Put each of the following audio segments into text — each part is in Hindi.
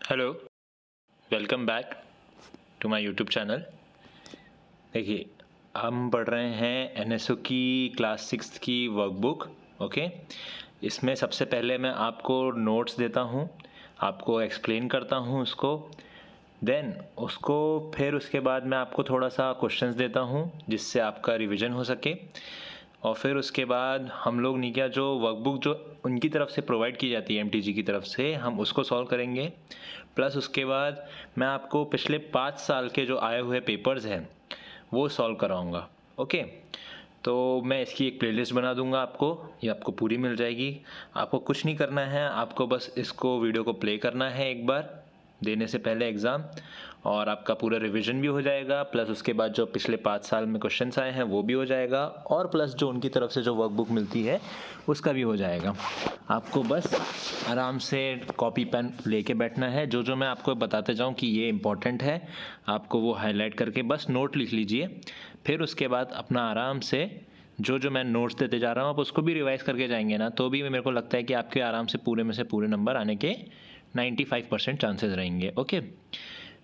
Hello, welcome back to my YouTube channel. देखिए, हम पढ़ रहे हैं एनएसओ की क्लास 6 की वर्कबुक। ओके, इसमें सबसे पहले मैं आपको नोट्स देता हूँ, आपको एक्सप्लेन करता हूँ उसको, देन फिर उसके बाद मैं आपको थोड़ा सा क्वेश्चंस देता हूँ जिससे आपका रिवीजन हो सके। और फिर उसके बाद हम लोग क्या जो वर्कबुक जो उनकी तरफ से प्रोवाइड की जाती है एमटीजी की तरफ से, हम उसको सॉल्व करेंगे। प्लस उसके बाद मैं आपको पिछले 5 साल के जो आए हुए पेपर्स हैं वो सॉल्व कराऊंगा। ओके, तो मैं इसकी एक प्लेलिस्ट बना दूंगा आपको, ये आपको पूरी मिल जाएगी। आपको कुछ नहीं करना है, आपको बस इसको वीडियो को प्ले करना है एक बार देने से पहले एग्ज़ाम, और आपका पूरा रिवीजन भी हो जाएगा। प्लस उसके बाद जो पिछले 5 साल में क्वेश्चंस आए हैं वो भी हो जाएगा, और प्लस जो उनकी तरफ से जो वर्कबुक मिलती है उसका भी हो जाएगा। आपको बस आराम से कॉपी पेन लेके बैठना है। जो जो मैं आपको बताते जाऊँ कि ये इम्पोर्टेंट है, आपको वो हाईलाइट करके बस नोट लिख लीजिए। फिर उसके बाद अपना आराम से जो मैं नोट्स देते जा रहा हूँ आप उसको भी रिवाइज़ करके जाएंगे ना, तो भी मेरे को लगता है कि आपके आराम से पूरे में से पूरे नंबर आने के 95% चांसेस रहेंगे। ओके,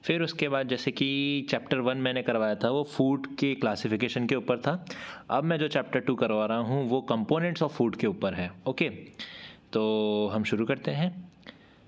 फिर उसके बाद जैसे कि चैप्टर 1 मैंने करवाया था वो फूड के क्लासिफिकेशन के ऊपर था। अब मैं जो चैप्टर 2 करवा रहा हूँ वो कंपोनेंट्स ऑफ फूड के ऊपर है। ओके, तो हम शुरू करते हैं।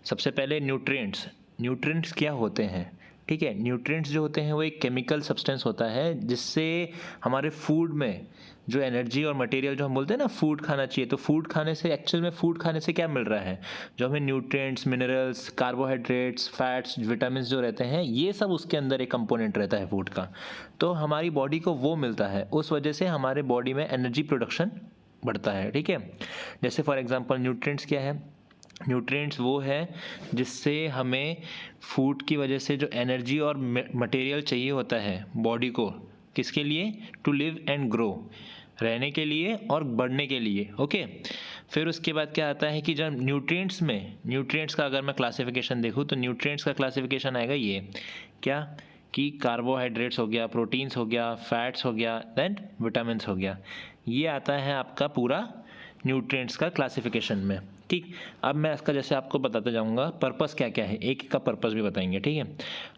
सबसे पहले न्यूट्रिएंट्स क्या होते हैं? ठीक है, न्यूट्रिएंट्स जो होते हैं वो एक केमिकल सब्सटेंस होता है जिससे हमारे फूड में जो एनर्जी और मटेरियल जो हम बोलते हैं ना फूड खाना चाहिए, तो फूड खाने से एक्चुअल में फूड खाने से क्या मिल रहा है, जो हमें nutrients, minerals, carbohydrates, fats, vitamin जो रहते हैं ये सब उसके अंदर एक कंपोनेंट रहता है फूड का। तो हमारी बॉडी को वो मिलता है, उस वजह से हमारे बॉडी में एनर्जी प्रोडक्शन बढ़ता है। ठीक है, जैसे फॉर एग्जांपल न्यूट्रिएंट्स क्या है? न्यूट्रिएंट्स वो है जिससे हमें फूड की वजह से जो एनर्जी और मटेरियल चाहिए होता है बॉडी को, किसके लिए? टू लिव एंड ग्रो, रहने के लिए और बढ़ने के लिए। ओके, फिर उसके बाद क्या आता है कि जब न्यूट्रिएंट्स का अगर मैं क्लासिफिकेशन देखूँ तो न्यूट्रिएंट्स का क्लासिफिकेशन आएगा ये क्या, कि कार्बोहाइड्रेट्स हो गया, प्रोटीन्स हो गया, फैट्स हो गया, देन विटामिन्स हो गया। ये आता है आपका पूरा न्यूट्रिएंट्स का क्लासिफिकेशन में। ठीक, अब मैं इसका जैसे आपको बताते जाऊंगा पर्पस क्या क्या है, एक का पर्पस भी बताएंगे। ठीक है,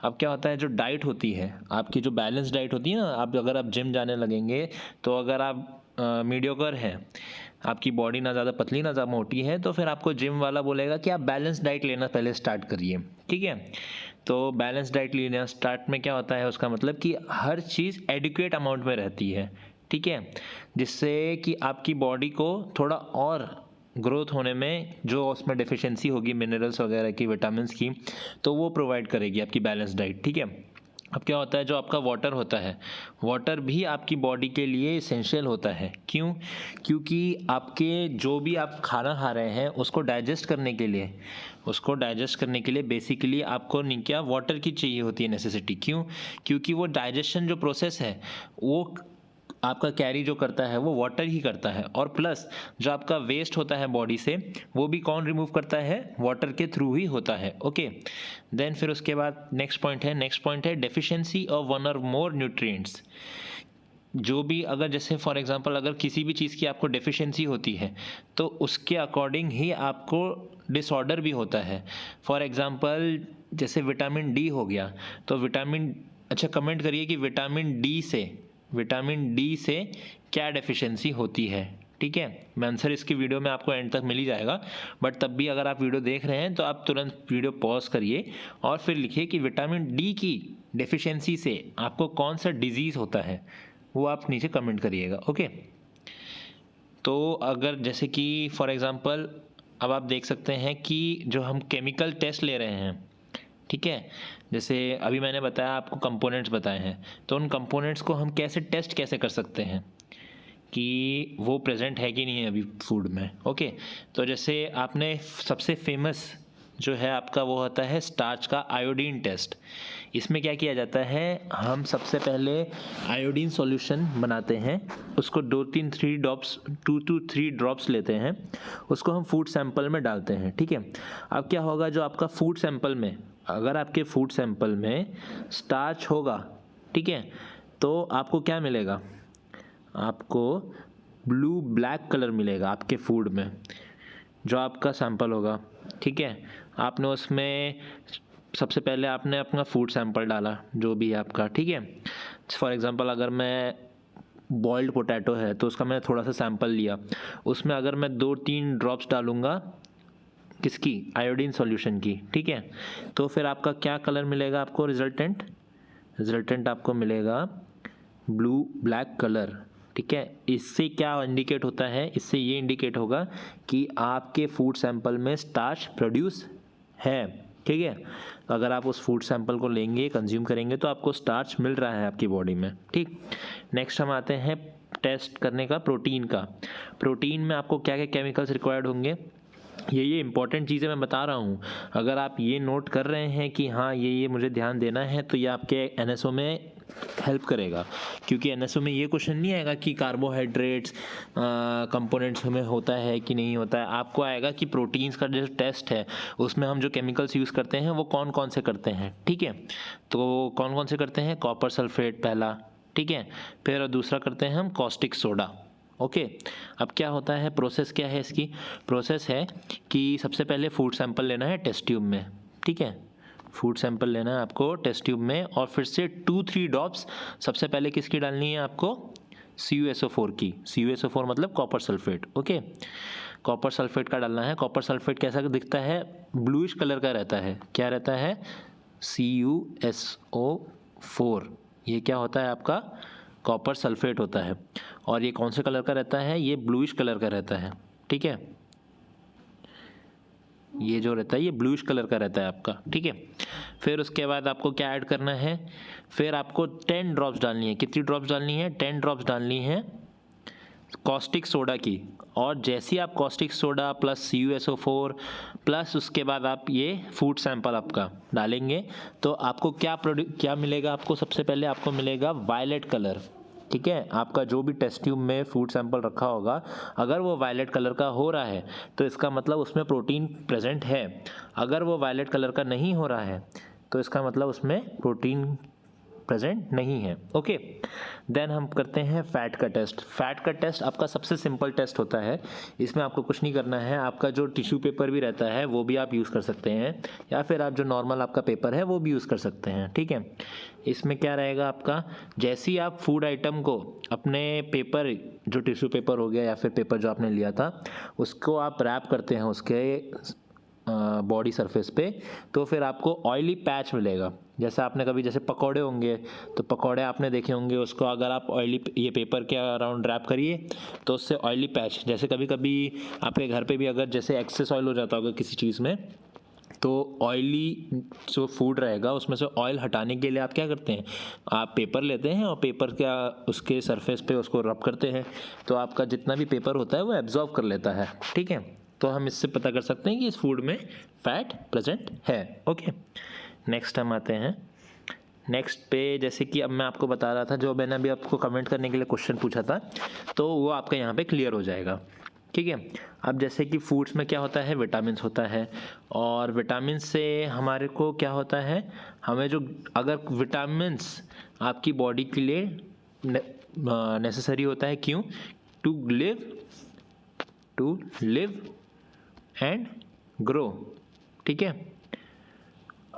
अब क्या होता है, जो डाइट होती है आपकी, जो बैलेंस डाइट होती है ना, आप अगर आप जिम जाने लगेंगे तो अगर आप मीडियोकर हैं, आपकी बॉडी ना ज़्यादा पतली ना ज़्यादा मोटी है, तो फिर आपको जिम वाला बोलेगा कि आप बैलेंस डाइट लेना पहले स्टार्ट करिए। ठीक है, तो बैलेंस डाइट लेना स्टार्ट में क्या होता है, उसका मतलब कि हर चीज़ एडिक्वेट अमाउंट में रहती है। ठीक है, जिससे कि आपकी बॉडी को थोड़ा और ग्रोथ होने में जो उसमें डेफिशिएंसी होगी मिनरल्स वगैरह की, विटामिन्स की, तो वो प्रोवाइड करेगी आपकी बैलेंस डाइट। ठीक है, अब क्या होता है, जो आपका वाटर होता है, वाटर भी आपकी बॉडी के लिए इसेंशियल होता है। क्यों? क्योंकि आपके जो भी आप खाना खा रहे हैं उसको डाइजेस्ट करने के लिए बेसिकली आपको नहीं क्या वाटर की चाहिए होती है नेसेसिटी। क्यों? क्योंकि वो डाइजेशन जो प्रोसेस है वो आपका कैरी जो करता है वो वाटर ही करता है, और प्लस जो आपका वेस्ट होता है बॉडी से वो भी कौन रिमूव करता है? वाटर के थ्रू ही होता है। ओके, देन फिर उसके बाद नेक्स्ट पॉइंट है डेफिशिएंसी ऑफ वन और मोर न्यूट्रिएंट्स। जो भी अगर जैसे फॉर एग्जांपल अगर किसी भी चीज़ की आपको डेफिशिएंसी होती है तो उसके अकॉर्डिंग ही आपको डिसऑर्डर भी होता है। फॉर एग्जांपल जैसे विटामिन डी हो गया, तो अच्छा कमेंट करिए कि विटामिन डी से क्या डेफिशिएंसी होती है। ठीक है, मैं आंसर इसकी वीडियो में आपको एंड तक मिल ही जाएगा, बट तब भी अगर आप वीडियो देख रहे हैं तो आप तुरंत वीडियो पॉज करिए और फिर लिखिए कि विटामिन डी की डेफिशिएंसी से आपको कौन सा डिजीज़ होता है, वो आप नीचे कमेंट करिएगा। ओके, तो अगर जैसे कि फॉर एग्ज़ाम्पल अब आप देख सकते हैं कि जो हम केमिकल टेस्ट ले रहे हैं, ठीक है, जैसे अभी मैंने बताया आपको कंपोनेंट्स बताए हैं, तो उन कंपोनेंट्स को हम कैसे कर सकते हैं कि वो प्रेजेंट है कि नहीं है अभी फूड में। ओके, तो जैसे आपने सबसे फेमस जो है आपका वो होता है स्टार्च का आयोडीन टेस्ट। इसमें क्या किया जाता है, हम सबसे पहले आयोडीन सॉल्यूशन बनाते हैं, उसको 2 to 3 ड्रॉप्स लेते हैं, उसको हम फूड सैंपल में डालते हैं। ठीक है, अब क्या होगा, जो आपका फूड सैंपल में, अगर आपके फूड सैंपल में स्टार्च होगा, ठीक है, तो आपको क्या मिलेगा, आपको ब्लू ब्लैक कलर मिलेगा आपके फूड में जो आपका सैंपल होगा। ठीक है, आपने उसमें सबसे पहले आपने अपना फूड सैंपल डाला जो भी है आपका, ठीक है। फॉर एग्जांपल अगर मैं बॉइल्ड पोटैटो है तो उसका मैं थोड़ा सा सैंपल लिया, उसमें अगर मैं 2-3 ड्रॉप्स डालूँगा किसकी, आयोडीन सॉल्यूशन की, ठीक है। तो फिर आपका क्या कलर मिलेगा आपको, रिजल्टेंट आपको मिलेगा ब्लू ब्लैक कलर, ठीक है। इससे क्या इंडिकेट होता है, इससे ये इंडिकेट होगा कि आपके फूड सैंपल में स्टार्च प्रोड्यूस है, ठीक है। अगर आप उस फूड सैंपल को लेंगे, कंज्यूम करेंगे तो आपको स्टार्च मिल रहा है आपकी बॉडी में, ठीक। नेक्स्ट हम आते हैं टेस्ट करने का प्रोटीन का। प्रोटीन में आपको क्या क्या केमिकल्स रिक्वायर्ड होंगे, ये इंपॉर्टेंट चीज़ें मैं बता रहा हूँ। अगर आप ये नोट कर रहे हैं कि हाँ ये मुझे ध्यान देना है, तो ये आपके एनएसओ में हेल्प करेगा। क्योंकि एनएसओ में ये क्वेश्चन नहीं आएगा कि कार्बोहाइड्रेट्स कंपोनेंट्स में होता है कि नहीं होता है, आपको आएगा कि प्रोटीन्स का जो टेस्ट है उसमें हम जो केमिकल्स यूज़ करते हैं वो कौन कौन से करते हैं, ठीक है। तो कौन कौन से करते हैं, कॉपर सल्फेट पहला, ठीक है। फिर दूसरा करते हैं हम कॉस्टिक सोडा, ओके। अब क्या होता है, प्रोसेस क्या है इसकी, प्रोसेस है कि सबसे पहले फूड सैंपल लेना है टेस्ट ट्यूब में, ठीक है। फूड सैंपल लेना है आपको टेस्ट ट्यूब में, और फिर से 2-3 ड्रॉप्स सबसे पहले किसकी डालनी है आपको, CuSO4 की। CuSO4 मतलब copper sulphate, okay. Copper sulphate का डालना है। कॉपर सल्फेट कैसा दिखता है, ब्लूइश कलर का रहता है, क्या रहता है, CuSO4, ये क्या होता है आपका, कॉपर सल्फेट होता है। और ये कौन से कलर का रहता है, ये ब्लूइश कलर का रहता है, ठीक है। ये जो रहता है ये ब्लूइश कलर का रहता है आपका, ठीक है। फिर उसके बाद आपको क्या ऐड करना है, फिर आपको 10 ड्रॉप्स डालनी है। कितनी ड्रॉप्स डालनी है, 10 ड्रॉप्स डालनी है कॉस्टिक सोडा की। और जैसे ही आप caustic soda plus CuSO4 plus उसके बाद आप ये फूड सैंपल आपका डालेंगे, तो आपको क्या मिलेगा, आपको सबसे पहले आपको मिलेगा वायलेट कलर, ठीक है। आपका जो भी टेस्ट ट्यूब में फूड सैंपल रखा होगा, अगर वो वायलेट कलर का हो रहा है तो इसका मतलब उसमें प्रोटीन प्रेजेंट है। अगर वो वायलेट कलर का नहीं हो रहा है तो इसका मतलब उसमें प्रोटीन प्रेजेंट नहीं है, ओके। देन हम करते हैं फैट का टेस्ट। फैट का टेस्ट आपका सबसे सिंपल टेस्ट होता है, इसमें आपको कुछ नहीं करना है। आपका जो टिश्यू पेपर भी रहता है वो भी आप यूज़ कर सकते हैं, या फिर आप जो नॉर्मल आपका पेपर है वो भी यूज़ कर सकते हैं, ठीक है। इसमें क्या रहेगा आपका, जैसे ही आप फूड आइटम को अपने पेपर, जो टिश्यू पेपर हो गया या फिर पेपर जो आपने लिया था, उसको आप रैप करते हैं उसके बॉडी सरफेस पे, तो फिर आपको ऑयली पैच मिलेगा। जैसे आपने कभी जैसे पकौड़े होंगे तो पकौड़े आपने देखे होंगे, उसको अगर आप ऑयली ये पेपर के अराउंड रैप करिए तो उससे ऑयली पैच, जैसे कभी कभी आपके घर पे भी अगर जैसे एक्सेस ऑयल हो जाता होगा किसी चीज़ में, तो ऑयली जो फूड रहेगा उसमें से ऑयल हटाने के लिए आप क्या करते हैं, आप पेपर लेते हैं और पेपर क्या उसके सरफेस पे उसको रब करते हैं, तो आपका जितना भी पेपर होता है वो एब्जॉर्ब कर लेता है, ठीक है। तो हम इससे पता कर सकते हैं कि इस फूड में फैट प्रेजेंट है, ओके। नेक्स्ट हम आते हैं नेक्स्ट पे, जैसे कि अब मैं आपको बता रहा था, जो मैंने अभी आपको कमेंट करने के लिए क्वेश्चन पूछा था, तो वो आपका यहाँ पे क्लियर हो जाएगा, ठीक है। अब जैसे कि फूड्स में क्या होता है, विटामिन्स होता है, और विटामिन से हमारे को क्या होता है, हमें जो अगर विटामिन्स आपकी बॉडी के लिए नेसेसरी होता है, क्यों, टू लिव एंड ग्रो, ठीक है।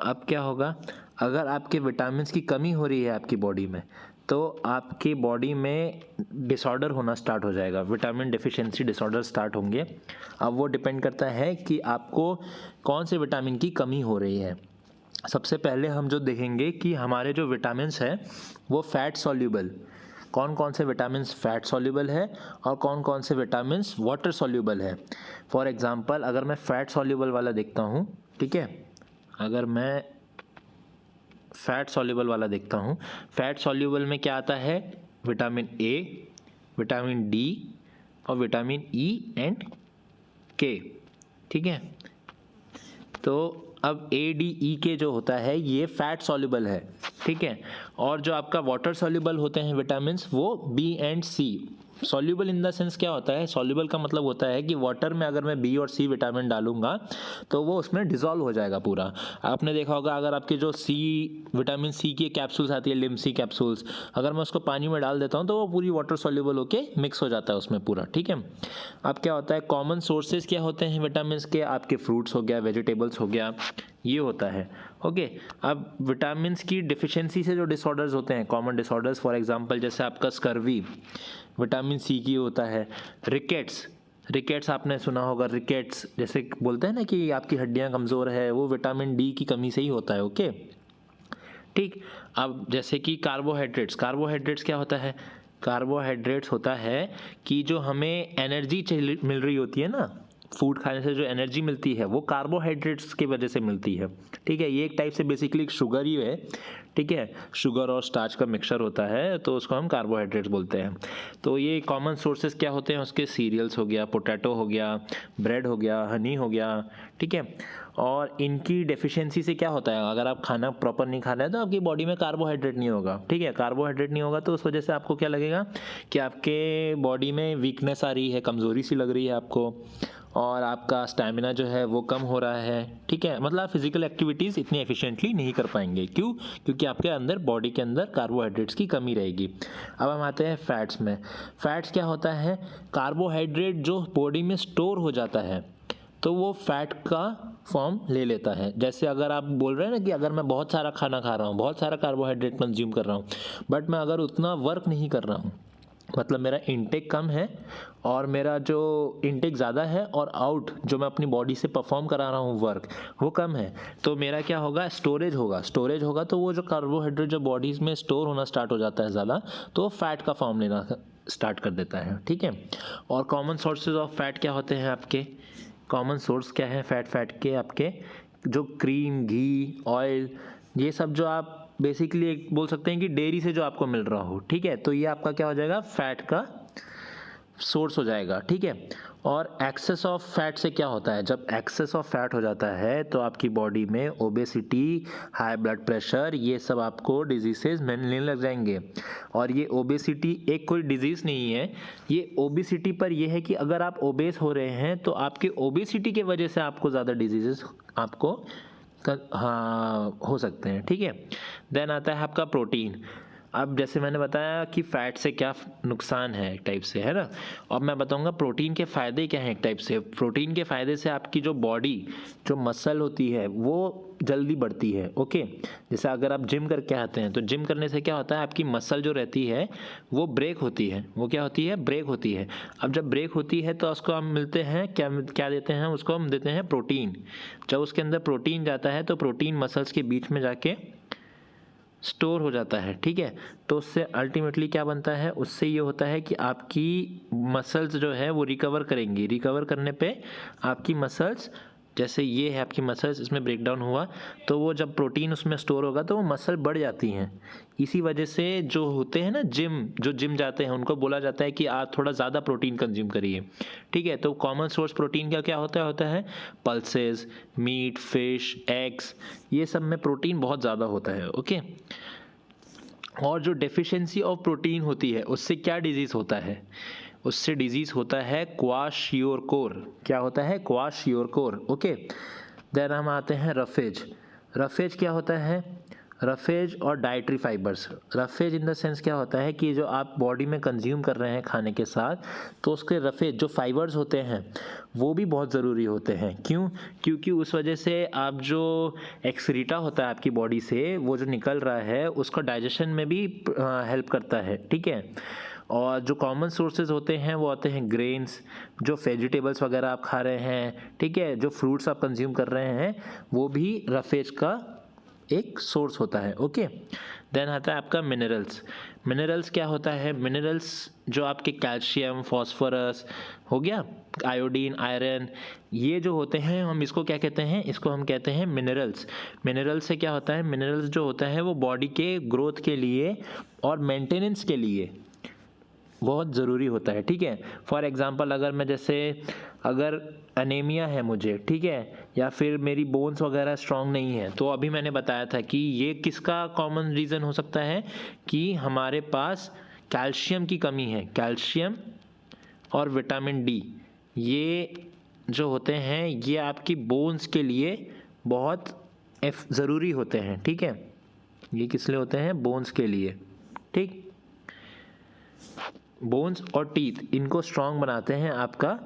अब क्या होगा, अगर आपके विटामिन्स की कमी हो रही है आपकी बॉडी में, तो आपकी बॉडी में डिसऑर्डर होना स्टार्ट हो जाएगा, विटामिन डेफिशिएंसी डिसऑर्डर स्टार्ट होंगे। अब वो डिपेंड करता है कि आपको कौन से विटामिन की कमी हो रही है। सबसे पहले हम जो देखेंगे कि हमारे जो विटामिन्स हैं वो फैट सॉल्यूबल, कौन कौन से विटामिन्स फैट सॉल्यूबल है और कौन कौन से विटामिन्स वाटर सॉल्यूबल है। फॉर एग्जांपल अगर मैं फैट सॉल्यूबल वाला देखता हूँ, ठीक है, अगर मैं फैट सॉल्यूबल वाला देखता हूँ, फैट सॉल्यूबल में क्या आता है, विटामिन ए, विटामिन डी और विटामिन ई एंड के, ठीक है। तो अब ए डी ई के जो होता है ये फैट सॉल्यूबल है, ठीक है। और जो आपका वाटर सॉल्यूबल होते हैं विटामिन्स, वो B and C, soluble in the sense क्या होता है, सॉल्यूबल का मतलब होता है कि वाटर में अगर मैं बी और सी विटामिन डालूंगा तो वो उसमें डिसॉल्व हो जाएगा पूरा। आपने देखा होगा अगर आपके जो सी विटामिन सी की कैप्सूल्स आती है, लिम्सी कैप्सूल्स, अगर मैं उसको पानी में डाल देता हूँ तो वो पूरी वाटर सॉल्यूबल होके मिक्स हो जाता है उसमें पूरा, ठीक है। अब क्या होता है, कॉमन सोर्सेज क्या होते हैं विटामिन के, आपके फ्रूट्स हो गया, वेजिटेबल्स हो गया, ये होता है, ओके। अब विटामिन की डिफिशियंसी से जो डिसऑर्डर्स होते हैं, कॉमन डिसऑर्डर्स, फॉर एग्जांपल जैसे आपका स्कर्वी विटामिन सी की होता है, रिकेट्स, रिकेट्स आपने सुना होगा, रिकेट्स जैसे बोलते हैं ना कि आपकी हड्डियां कमज़ोर है, वो विटामिन डी की कमी से ही होता है, ओके, ठीक। अब जैसे कि कार्बोहाइड्रेट्स, कार्बोहाइड्रेट्स क्या होता है, कार्बोहाइड्रेट्स होता है कि जो हमें एनर्जी मिल रही होती है ना, फूड खाने से जो एनर्जी मिलती है वो कार्बोहाइड्रेट्स की वजह से मिलती है, ठीक है। ये एक टाइप से बेसिकली शुगर ही है, ठीक है, शुगर और स्टार्च का मिक्सचर होता है तो उसको हम कार्बोहाइड्रेट्स बोलते हैं। तो ये कॉमन सोर्सेज क्या होते हैं उसके, सीरियल्स हो गया, पोटैटो हो गया, ब्रेड हो गया, हनी हो गया, ठीक है। और इनकी डेफिशिएंसी से क्या होता है, अगर आप खाना प्रॉपर नहीं खा रहे हैं तो आपकी बॉडी में कार्बोहाइड्रेट नहीं होगा, ठीक है। कार्बोहाइड्रेट नहीं होगा तो उस वजह से आपको क्या लगेगा कि आपके बॉडी में वीकनेस आ रही है, कमज़ोरी सी लग रही है आपको, और आपका स्टैमिना जो है वो कम हो रहा है, ठीक है। मतलब आप फिजिकल एक्टिविटीज़ इतनी एफिशिएंटली नहीं कर पाएंगे, क्यों, क्योंकि आपके अंदर बॉडी के अंदर कार्बोहाइड्रेट्स की कमी रहेगी। अब हम आते हैं फैट्स में। फैट्स क्या होता है, कार्बोहाइड्रेट जो बॉडी में स्टोर हो जाता है तो वो फैट का फॉर्म ले लेता है। जैसे अगर आप बोल रहे हैं ना कि अगर मैं बहुत सारा खाना खा रहा हूँ, बहुत सारा कार्बोहाइड्रेट कंज्यूम कर रहा हूँ, बट मैं अगर उतना वर्क नहीं कर रहा हूँ, मतलब मेरा इनटेक कम है और मेरा जो इनटेक ज़्यादा है और आउट जो मैं अपनी बॉडी से परफॉर्म करा रहा हूँ वर्क वो कम है, तो मेरा क्या होगा, स्टोरेज होगा, स्टोरेज होगा तो वो जो कार्बोहाइड्रेट जो बॉडीज़ में स्टोर होना स्टार्ट हो जाता है ज़्यादा, तो वो फैट का फॉर्म लेना स्टार्ट कर देता है, ठीक है। और कॉमन सोर्सेज ऑफ फैट क्या होते हैं आपके, कॉमन सोर्स क्या है फैट के आपके, जो क्रीम, घी, ऑयल, ये सब जो आप बेसिकली एक बोल सकते हैं कि डेयरी से जो आपको मिल रहा हो, ठीक है, तो ये आपका क्या हो जाएगा, फैट का सोर्स हो जाएगा, ठीक है। और एक्सेस ऑफ फैट से क्या होता है, जब एक्सेस ऑफ फैट हो जाता है तो आपकी बॉडी में ओबेसिटी, हाई ब्लड प्रेशर, ये सब आपको डिजीजेस मिलने लग जाएंगे। और ये ओबेसिटी एक कोई डिजीज़ नहीं है, ये ओबेसिटी पर ये है कि अगर आप ओबेस हो रहे हैं तो आपके ओबेसिटी के वजह से आपको ज़्यादा डिजीजेस आपको हाँ हो सकते हैं, ठीक है। देन आता है आपका प्रोटीन। अब जैसे मैंने बताया कि फ़ैट से क्या नुकसान है एक टाइप से, है ना। अब मैं बताऊंगा प्रोटीन के फ़ायदे क्या हैं एक टाइप से। प्रोटीन के फ़ायदे से आपकी जो बॉडी, जो मसल होती है वो जल्दी बढ़ती है, ओके। जैसे अगर आप जिम करके आते हैं तो जिम करने से क्या होता है, आपकी मसल जो रहती है वो ब्रेक होती है, वो क्या होती है, ब्रेक होती है। अब जब ब्रेक होती है तो उसको हम मिलते हैं क्या, क्या देते हैं उसको, हम देते हैं प्रोटीन। जब उसके अंदर प्रोटीन जाता है तो प्रोटीन मसल्स के बीच में जाके स्टोर हो जाता है, ठीक है। तो उससे अल्टीमेटली क्या बनता है, उससे ये होता है कि आपकी मसल्स जो है वो रिकवर करेंगी, रिकवर करने पे आपकी मसल्स, जैसे ये है आपकी मसल्स, इसमें ब्रेक डाउन हुआ तो वो जब प्रोटीन उसमें स्टोर होगा तो वो मसल बढ़ जाती हैं। इसी वजह से जो होते हैं ना जो जिम जाते हैं उनको बोला जाता है कि आप थोड़ा ज़्यादा प्रोटीन कंज्यूम करिए, ठीक है। तो कॉमन सोर्स प्रोटीन का क्या होता है पल्सेस, मीट, फिश, एग्स, ये सब में प्रोटीन बहुत ज़्यादा होता है, ओके। और जो डेफिशिएंसी ऑफ प्रोटीन होती है उससे क्या डिजीज़ होता है, उससे डिजीज़ होता है क्वाशियोरकोर। क्या होता है, क्वाशियोरकोर, ओके। देन हम आते हैं रफेज। रफेज क्या होता है, रफेज और dietary fibres. Roughage in the sense क्या होता है कि जो आप बॉडी में कंज्यूम कर रहे हैं खाने के साथ, तो उसके रफेज जो फाइबर्स होते हैं वो भी बहुत ज़रूरी होते हैं। क्यों, क्योंकि उस वजह से आप जो एक्सक्रीटा होता है आपकी बॉडी से वो जो निकल रहा है उसका डाइजेशन में भी हेल्प करता है, ठीक है। और जो कॉमन सोर्सेज होते हैं वो आते हैं ग्रेन्स, जो वेजिटेबल्स वगैरह आप खा रहे हैं, ठीक है, जो फ्रूट्स आप कंज्यूम कर रहे हैं वो भी रफेज का एक सोर्स होता है, ओके। देन आता है आपका मिनरल्स। मिनरल्स क्या होता है, मिनरल्स जो आपके कैल्शियम, फॉस्फोरस हो गया, आयोडीन, आयरन, ये जो होते हैं हम इसको क्या कहते हैं, इसको हम कहते हैं मिनरल्स। मिनरल्स से क्या होता है, मिनरल्स जो होता है वो बॉडी के ग्रोथ के लिए और मेंटेनेंस के लिए बहुत ज़रूरी होता है, ठीक है। फॉर एग्ज़ाम्पल अगर मैं जैसे अगर अनेमिया है मुझे, ठीक है, या फिर मेरी बोन्स वगैरह स्ट्रांग नहीं है, तो अभी मैंने बताया था कि ये किसका कॉमन रीज़न हो सकता है कि हमारे पास कैल्शियम की कमी है, कैल्शियम और विटामिन डी, ये जो होते हैं ये आपकी बोन्स के लिए बहुत ज़रूरी होते हैं, ठीक है। ये किस लिए होते हैं? बोन्स के लिए, ठीक। बोन्स और टीथ इनको स्ट्रॉन्ग बनाते हैं आपका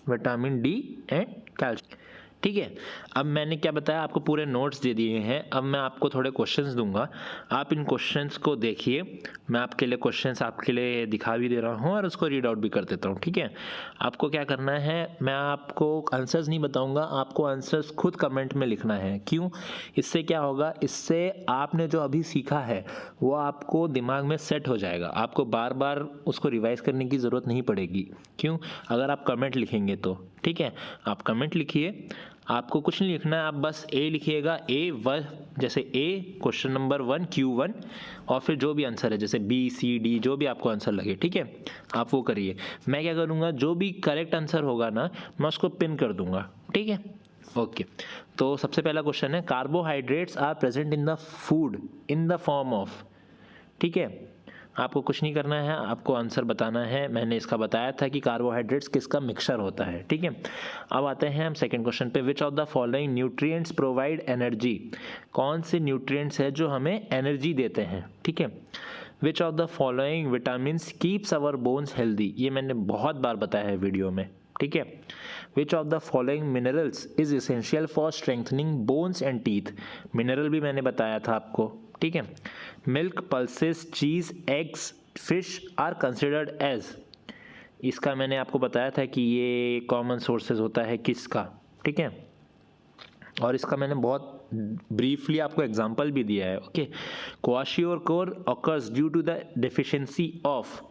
विटामिन डी एंड कैल्शियम, ठीक है। अब मैंने क्या बताया, आपको पूरे नोट्स दे दिए हैं। अब मैं आपको थोड़े क्वेश्चंस दूंगा, आप इन क्वेश्चंस को देखिए। मैं आपके लिए क्वेश्चंस आपके लिए दिखा भी दे रहा हूँ और उसको रीड आउट भी कर देता हूँ, ठीक है। आपको क्या करना है, मैं आपको आंसर्स नहीं बताऊंगा, आपको आंसर्स खुद कमेंट में लिखना है। क्यों? इससे क्या होगा, इससे आपने जो अभी सीखा है वो आपको दिमाग में सेट हो जाएगा, आपको बार बार उसको रिवाइज करने की ज़रूरत नहीं पड़ेगी। क्यों? अगर आप कमेंट लिखेंगे तो, ठीक है। आप कमेंट लिखिए, आपको कुछ नहीं लिखना है, आप बस ए लिखिएगा, A1 जैसे ए क्वेश्चन नंबर 1 Q1 और फिर जो भी आंसर है जैसे B C D जो भी आपको आंसर लगे, ठीक है, आप वो करिए। मैं क्या करूँगा, जो भी करेक्ट आंसर होगा ना मैं उसको पिन कर दूंगा, ठीक है। ओके, तो सबसे पहला क्वेश्चन है, carbohydrates are present in the food in the form of, ठीक है। आपको कुछ नहीं करना है, आपको आंसर बताना है। मैंने इसका बताया था कि कार्बोहाइड्रेट्स किसका मिक्सचर होता है, ठीक है। अब आते हैं हम सेकंड क्वेश्चन पे, विच of the following nutrients provide energy, कौन से न्यूट्रिएंट्स है जो हमें एनर्जी देते हैं, ठीक है। Which of the following vitamins keeps our bones healthy, ये मैंने बहुत बार बताया है वीडियो में, ठीक है। Which of the following minerals is essential for strengthening bones and teeth, mineral भी मैंने बताया था आपको, ठीक है। Milk, pulses, cheese, eggs, fish are considered as, इसका मैंने आपको बताया था कि ये कॉमन सोर्सेज होता है किसका, ठीक है। और इसका मैंने बहुत ब्रीफली आपको एग्जांपल भी दिया है, okay. Kwashiorkor occurs due to the deficiency of,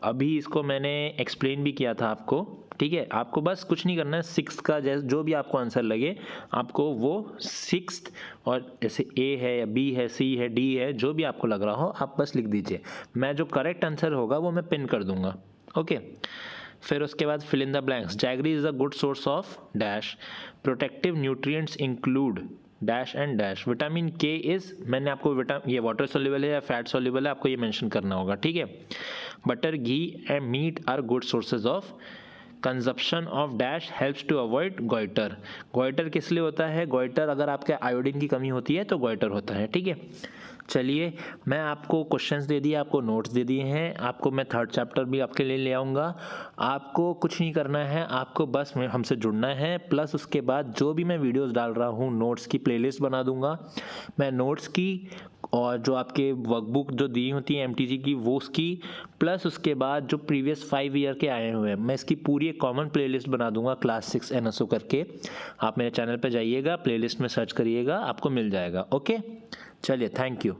अभी इसको मैंने एक्सप्लेन भी किया था आपको, ठीक है। आपको बस कुछ नहीं करना है, 6 का जैसे जो भी आपको आंसर लगे आपको वो 6 और जैसे A है या B है, C है, D है, जो भी आपको लग रहा हो आप बस लिख दीजिए। मैं जो करेक्ट आंसर होगा वो मैं पिन कर दूंगा, ओके। फिर उसके बाद fill in the blanks, jaggery is a good source of dash, protective nutrients include dash and dash, vitamin K is, मैंने आपको ये वाटर सोल्यूबल है या फैट सोल्यूबल है आपको ये मेंशन करना होगा, ठीक है। Butter, ghee and meat are good sources of, consumption of dash helps to avoid goitre, goitre किस लिए होता है, गोइटर अगर आपके आयोडीन की कमी होती है तो गोइटर होता है, ठीक है। चलिए, मैं आपको क्वेश्चंस दे दिए, आपको नोट्स दे दिए हैं, आपको मैं थर्ड चैप्टर भी आपके लिए ले आऊँगा। आपको कुछ नहीं करना है, आपको बस हमसे जुड़ना है, प्लस उसके बाद जो भी मैं वीडियोस डाल रहा हूँ नोट्स की प्लेलिस्ट बना दूँगा मैं, नोट्स की और जो आपके वर्कबुक जो दी होती है MTG की वो उसकी, प्लस उसके बाद जो प्रीवियस 5 ईयर के आए हुए हैं मैं इसकी पूरी एक कॉमन प्लेलिस्ट बना दूंगा क्लास 6 NSO करके। आप मेरे चैनल पर जाइएगा, प्लेलिस्ट में सर्च करिएगा, आपको मिल जाएगा, ओके। चलिए, थैंक यू।